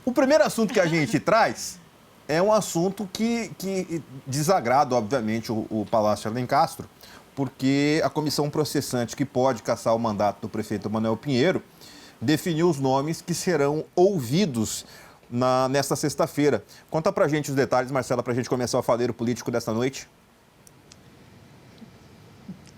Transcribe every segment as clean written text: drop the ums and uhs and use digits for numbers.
O primeiro assunto que a gente traz é um assunto que desagrada, obviamente, o Palácio Alencastro, porque a comissão processante que pode cassar o mandato do prefeito Manuel Pinheiro definiu os nomes que serão ouvidos nesta sexta-feira. Conta pra gente os detalhes, Marcela, pra gente começar o faleiro político desta noite.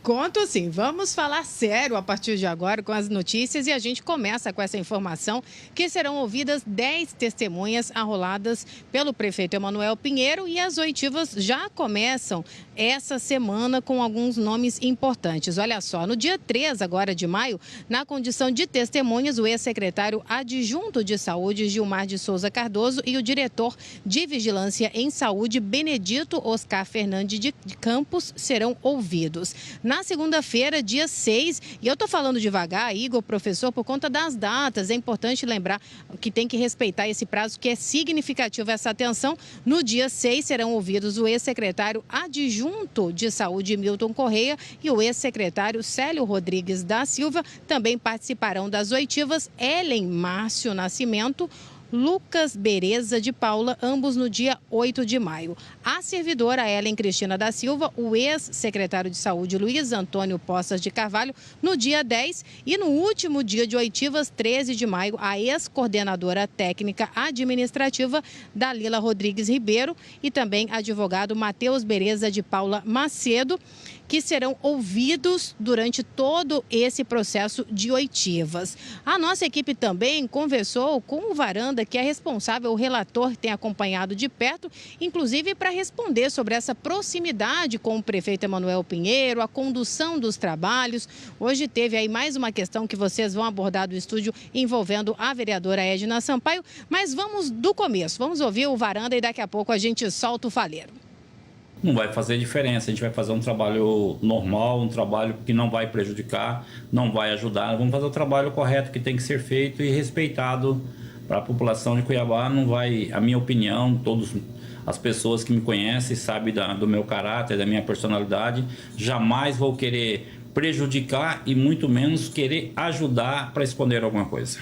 Conto sim, vamos falar sério a partir de agora com as notícias e a gente começa com essa informação que serão ouvidas 10 testemunhas arroladas pelo prefeito Emanuel Pinheiro e as oitivas já começam essa semana com alguns nomes importantes. Olha só, no dia 3 agora de maio, na condição de testemunhas, o ex-secretário adjunto de saúde Gilmar de Souza Cardoso e o diretor de vigilância em saúde Benedito Oscar Fernandes de Campos serão ouvidos. Na segunda-feira, dia 6, e eu estou falando devagar, Igor, professor, por conta das datas, é importante lembrar que tem que respeitar esse prazo, que é significativo essa atenção. No dia 6 serão ouvidos o ex-secretário adjunto de saúde Milton Correia e o ex-secretário Célio Rodrigues da Silva. Também participarão das oitivas Ellen Márcio Nascimento, Lucas Bereza de Paula, ambos no dia 8 de maio. A servidora Ellen Cristina da Silva, o ex-secretário de Saúde Luiz Antônio Poças de Carvalho, no dia 10 e no último dia de oitivas, 13 de maio, a ex-coordenadora técnica administrativa Dalila Rodrigues Ribeiro e também advogado Matheus Bereza de Paula Macedo, que serão ouvidos durante todo esse processo de oitivas. A nossa equipe também conversou com o Varanda, que é responsável, o relator tem acompanhado de perto, inclusive para responder sobre essa proximidade com o prefeito Emanuel Pinheiro, a condução dos trabalhos. Hoje teve aí mais uma questão que vocês vão abordar do estúdio envolvendo a vereadora Edna Sampaio, mas vamos do começo, vamos ouvir o Varanda e daqui a pouco a gente solta o faleiro. Não vai fazer diferença, a gente vai fazer um trabalho normal, um trabalho que não vai prejudicar, não vai ajudar. Vamos fazer o trabalho correto que tem que ser feito e respeitado para a população de Cuiabá. Não vai, a minha opinião, todas as pessoas que me conhecem sabem do meu caráter, da minha personalidade, jamais vou querer prejudicar e muito menos querer ajudar para esconder alguma coisa.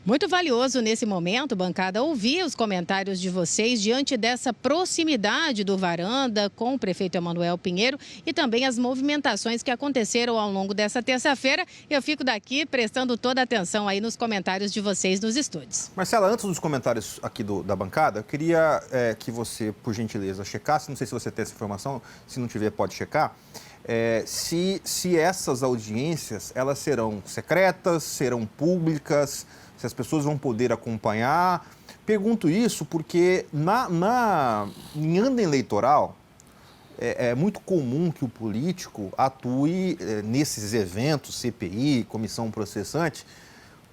Muito valioso nesse momento, bancada, ouvir os comentários de vocês diante dessa proximidade do Varanda com o prefeito Emanuel Pinheiro e também as movimentações que aconteceram ao longo dessa terça-feira. Eu fico daqui prestando toda a atenção aí nos comentários de vocês nos estúdios. Marcela, antes dos comentários aqui da bancada, eu queria que você, por gentileza, checasse, não sei se você tem essa informação, se não tiver, pode checar, se essas audiências, elas serão secretas, serão públicas, se as pessoas vão poder acompanhar. Pergunto isso porque em ano eleitoral é muito comum que o político atue nesses eventos, CPI, comissão processante,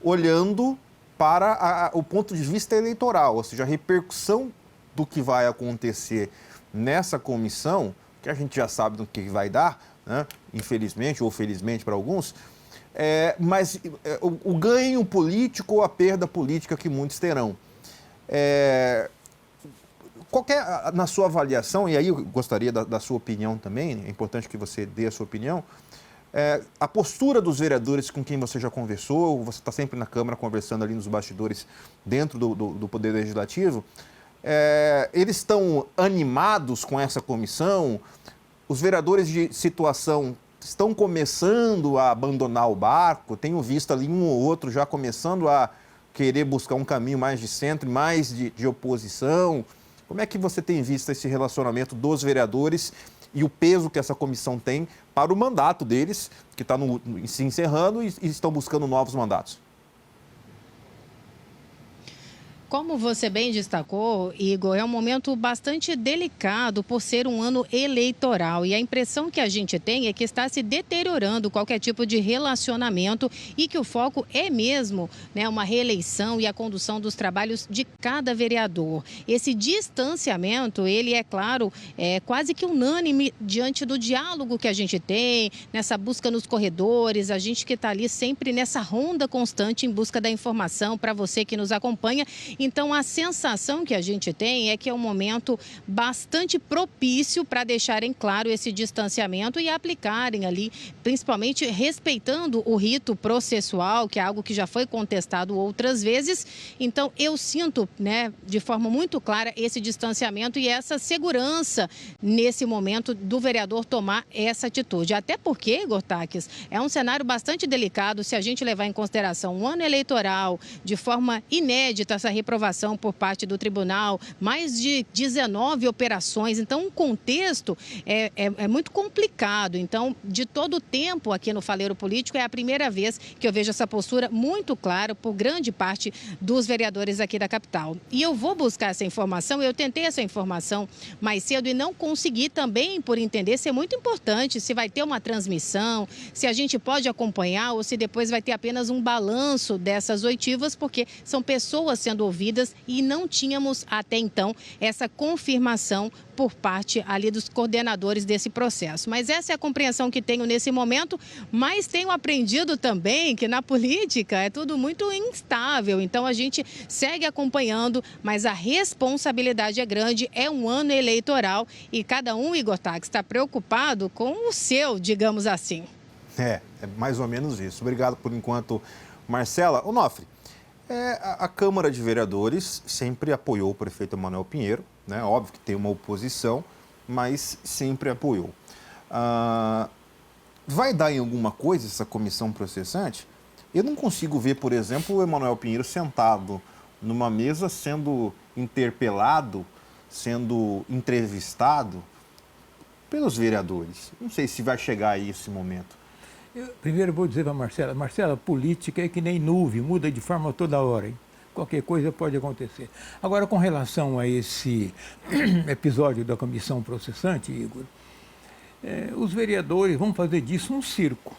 olhando para o ponto de vista eleitoral, ou seja, a repercussão do que vai acontecer nessa comissão, que a gente já sabe do que vai dar, né? Infelizmente ou felizmente para alguns, mas o ganho político ou a perda política que muitos terão. Na sua avaliação, e aí eu gostaria da sua opinião também, é importante que você dê a sua opinião, a postura dos vereadores com quem você já conversou, você está sempre na Câmara conversando ali nos bastidores dentro do Poder Legislativo, eles estão animados com essa comissão? Os vereadores de situação estão começando a abandonar o barco? Tenho visto ali um ou outro já começando a querer buscar um caminho mais de centro, mais de oposição. Como é que você tem visto esse relacionamento dos vereadores e o peso que essa comissão tem para o mandato deles, que está se encerrando e estão buscando novos mandatos? Como você bem destacou, Igor, é um momento bastante delicado por ser um ano eleitoral. E a impressão que a gente tem é que está se deteriorando qualquer tipo de relacionamento e que o foco é mesmo, né, uma reeleição e a condução dos trabalhos de cada vereador. Esse distanciamento, ele é claro, quase que unânime diante do diálogo que a gente tem, nessa busca nos corredores, a gente que está ali sempre nessa ronda constante em busca da informação para você que nos acompanha. Então, a sensação que a gente tem é que é um momento bastante propício para deixarem claro esse distanciamento e aplicarem ali, principalmente respeitando o rito processual, que é algo que já foi contestado outras vezes. Então, eu sinto, né, de forma muito clara esse distanciamento e essa segurança nesse momento do vereador tomar essa atitude. Até porque, Igor Taques, é um cenário bastante delicado se a gente levar em consideração um ano eleitoral, de forma inédita essa reprovação por parte do tribunal, mais de 19 operações. Então, um contexto é muito complicado. Então, de todo o tempo aqui no Faleiro Político, é a primeira vez que eu vejo essa postura muito clara por grande parte dos vereadores aqui da capital. E eu vou buscar essa informação, eu tentei essa informação mais cedo e não consegui também, por entender, ser muito importante se vai ter uma transmissão, se a gente pode acompanhar ou se depois vai ter apenas um balanço dessas oitivas, porque são pessoas sendo ouvidas e não tínhamos até então essa confirmação por parte ali dos coordenadores desse processo. Mas essa é a compreensão que tenho nesse momento, mas tenho aprendido também que na política é tudo muito instável, então a gente segue acompanhando, mas a responsabilidade é grande, é um ano eleitoral e cada um, Igor Taques, está preocupado com o seu, digamos assim. É mais ou menos isso. Obrigado por enquanto, Marcela. Onofre, a Câmara de Vereadores sempre apoiou o prefeito Emanuel Pinheiro, né? Óbvio que tem uma oposição, mas sempre apoiou. Vai dar em alguma coisa essa comissão processante? Eu não consigo ver, por exemplo, o Emanuel Pinheiro sentado numa mesa sendo interpelado, sendo entrevistado pelos vereadores. Não sei se vai chegar aí esse momento. Primeiro vou dizer para Marcela, Marcela, política é que nem nuvem, muda de forma toda hora, hein? Qualquer coisa pode acontecer. Agora, com relação a esse episódio da comissão processante, Igor, os vereadores vão fazer disso um circo.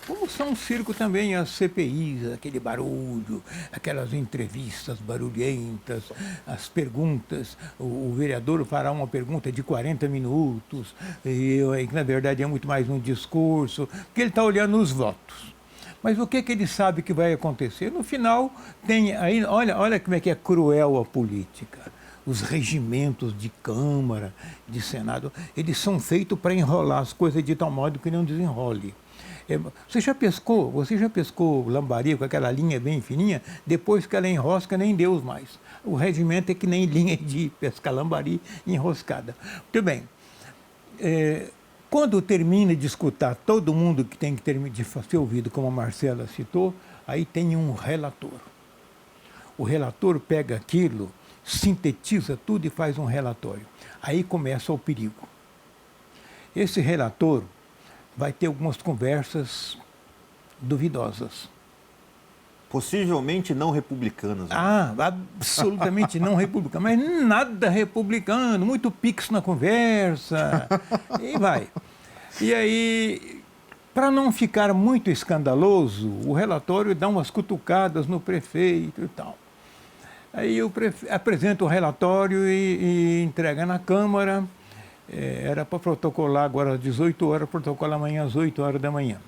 Como são um circo também as CPIs, aquele barulho, aquelas entrevistas barulhentas, as perguntas. O vereador fará uma pergunta de 40 minutos, e na verdade é muito mais um discurso, porque ele está olhando os votos. Mas o que ele sabe que vai acontecer? No final, tem aí, olha como é que é cruel a política. Os regimentos de Câmara, de Senado, eles são feitos para enrolar as coisas de tal modo que não desenrole. Você já pescou lambari com aquela linha bem fininha? Depois que ela enrosca, nem Deus mais. O regimento é que nem linha de pescar lambari enroscada. Muito bem. Quando termina de escutar todo mundo que tem que terminar de ser ouvido, como a Marcela citou, aí tem um relator. O relator pega aquilo, sintetiza tudo e faz um relatório. Aí começa o perigo. Esse relator vai ter algumas conversas duvidosas. Possivelmente não republicanas. Né? Absolutamente não republicano. Mas nada republicano, muito pix na conversa. E vai. E aí, para não ficar muito escandaloso, o relatório dá umas cutucadas no prefeito e tal. Aí o prefeito apresenta o relatório e entrega na Câmara. Era para protocolar agora às 18 horas, protocola amanhã às 8 horas da manhã.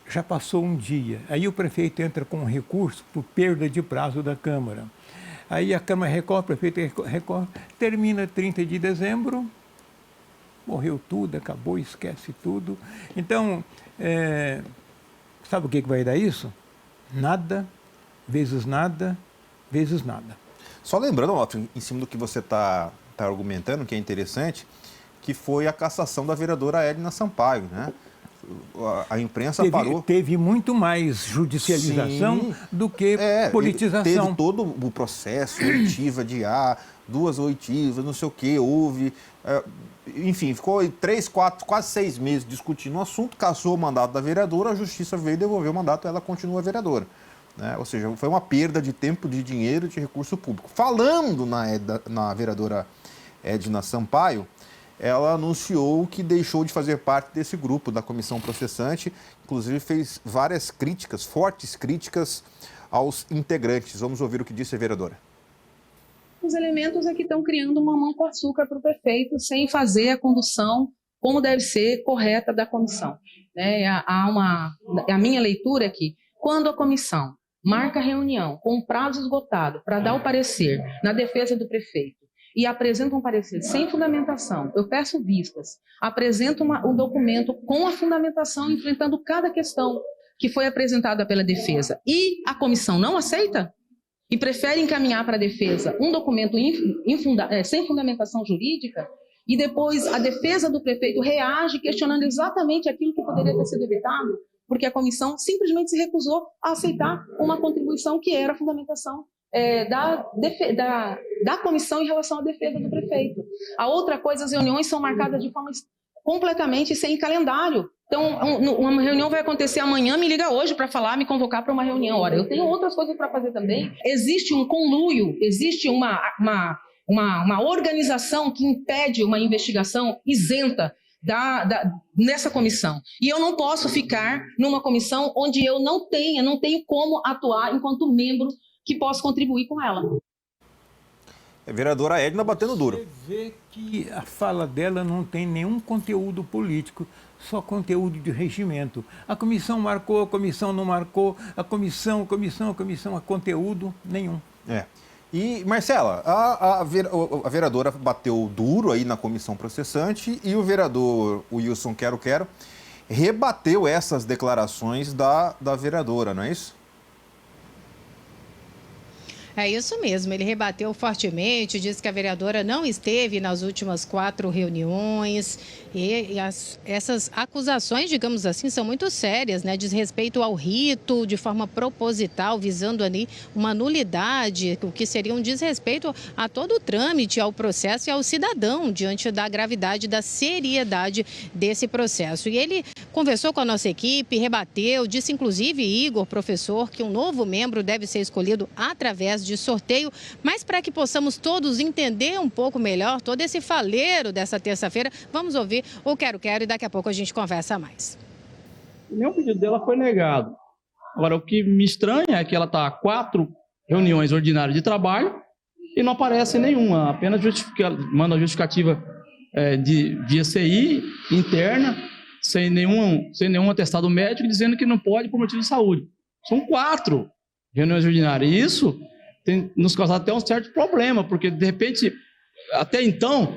Já passou um dia. Aí o prefeito entra com um recurso por perda de prazo da Câmara. Aí a Câmara recorre, o prefeito recorre, termina 30 de dezembro, morreu tudo, acabou, esquece tudo. Então, sabe o que vai dar isso? Nada, vezes nada, vezes nada. Só lembrando, Otto, em cima do que você está argumentando, que é interessante, que foi a cassação da vereadora Edna Sampaio, né? A imprensa parou. Teve muito mais judicialização do que politização. Teve todo o processo, oitiva de duas oitivas, não sei o quê, houve. Enfim, ficou 3, 4, quase 6 meses discutindo o assunto, cassou o mandato da vereadora, a justiça veio e devolveu o mandato, ela continua vereadora. Né? Ou seja, foi uma perda de tempo, de dinheiro, de recurso público. Falando na vereadora Edna Sampaio, ela anunciou que deixou de fazer parte desse grupo da comissão processante, inclusive fez várias críticas, fortes críticas aos integrantes. Vamos ouvir o que disse a vereadora. Os elementos é que estão criando uma mão com açúcar para o prefeito, sem fazer a condução como deve ser correta da comissão. A minha leitura é que, quando a comissão marca reunião com o prazo esgotado para dar o parecer na defesa do prefeito e apresenta um parecer sem fundamentação, eu peço vistas, apresento um documento com a fundamentação enfrentando cada questão que foi apresentada pela defesa e a comissão não aceita e prefere encaminhar para a defesa um documento sem fundamentação jurídica e depois a defesa do prefeito reage questionando exatamente aquilo que poderia ter sido evitado, porque a comissão simplesmente se recusou a aceitar uma contribuição que era a fundamentação da comissão em relação à defesa do prefeito. A outra coisa, as reuniões são marcadas de forma completamente sem calendário. Então, uma reunião vai acontecer amanhã, me liga hoje para falar, me convocar para uma reunião. Ora, eu tenho outras coisas para fazer também. Existe um conluio, existe uma organização que impede uma investigação isenta nessa comissão. E eu não posso ficar numa comissão onde eu não tenho como atuar enquanto membro que possa contribuir com ela. É vereadora Edna batendo duro. Você vê que a fala dela não tem nenhum conteúdo político, só conteúdo de regimento. A comissão marcou, a comissão não marcou, a comissão, conteúdo nenhum. E, Marcela, a vereadora bateu duro aí na comissão processante e o vereador Wilson Quero rebateu essas declarações da vereadora, não é isso? É isso mesmo, ele rebateu fortemente, disse que a vereadora não esteve nas últimas 4 reuniões e essas acusações, digamos assim, são muito sérias, né? Diz respeito ao rito de forma proposital, visando ali uma nulidade, o que seria um desrespeito a todo o trâmite, ao processo e ao cidadão, diante da gravidade, da seriedade desse processo. E ele conversou com a nossa equipe, rebateu, disse inclusive, Igor, professor, que um novo membro deve ser escolhido através de sorteio, mas para que possamos todos entender um pouco melhor todo esse faleiro dessa terça-feira, vamos ouvir o Quero e daqui a pouco a gente conversa mais. Nenhum pedido dela foi negado. Agora, o que me estranha é que ela está a 4 reuniões ordinárias de trabalho e não aparece nenhuma, apenas manda a justificativa via CI interna, sem nenhum atestado médico, dizendo que não pode por motivo de saúde. São 4 reuniões ordinárias. E isso tem nos causado até um certo problema, porque, de repente, até então,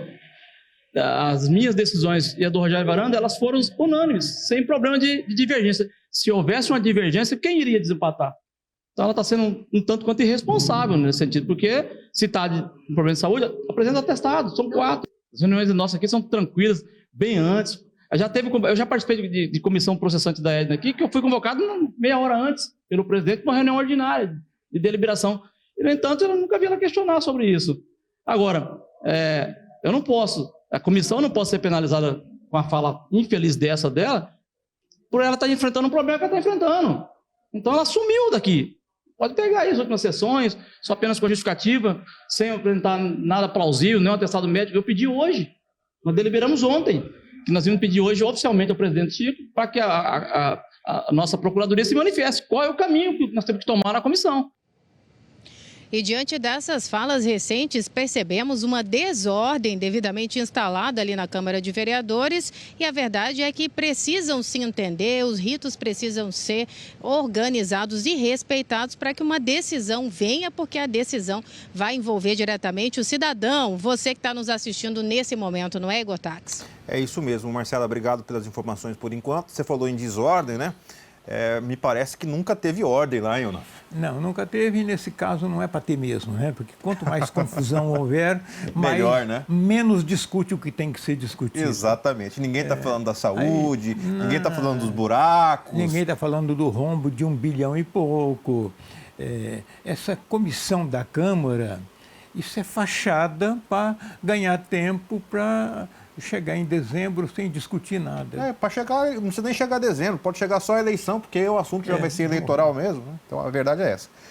as minhas decisões e a do Rogério Varanda, elas foram unânimes, sem problema de divergência. Se houvesse uma divergência, quem iria desempatar? Então, ela está sendo um tanto quanto irresponsável nesse sentido, porque se está de problema de saúde, apresenta atestado, são 4. As reuniões nossas aqui são tranquilas, bem antes. Eu já participei de comissão processante da Edna aqui, que eu fui convocado meia hora antes pelo presidente para uma reunião ordinária de deliberação. E, no entanto, eu nunca vi ela questionar sobre isso. Agora, eu não posso, a comissão não pode ser penalizada com a fala infeliz dela, por ela estar enfrentando um problema que ela está enfrentando. Então, ela sumiu daqui. Pode pegar aí as últimas sessões, só apenas com justificativa, sem apresentar nada plausível, nem um atestado médico. Eu pedi hoje, nós deliberamos ontem, que nós íamos pedir hoje oficialmente ao presidente Chico para que a nossa procuradoria se manifeste. Qual é o caminho que nós temos que tomar na comissão? E diante dessas falas recentes, percebemos uma desordem devidamente instalada ali na Câmara de Vereadores e a verdade é que precisam se entender, os ritos precisam ser organizados e respeitados para que uma decisão venha, porque a decisão vai envolver diretamente o cidadão, você que está nos assistindo nesse momento, não é, Igor Tax? É isso mesmo, Marcela, obrigado pelas informações por enquanto. Você falou em desordem, né? Me parece que nunca teve ordem lá, Iona. Não, nunca teve, e nesse caso não é para ter mesmo, né? Porque quanto mais confusão houver, melhor, né? Menos discute o que tem que ser discutido. Exatamente. Ninguém está falando da saúde, ninguém está falando dos buracos. Ninguém está falando do rombo de 1 bilhão e pouco. Essa comissão da Câmara, isso é fachada para ganhar tempo para chegar em dezembro sem discutir nada. Para chegar, não precisa nem chegar a dezembro, pode chegar só a eleição, porque o assunto já vai ser eleitoral mesmo, né? Então a verdade é essa.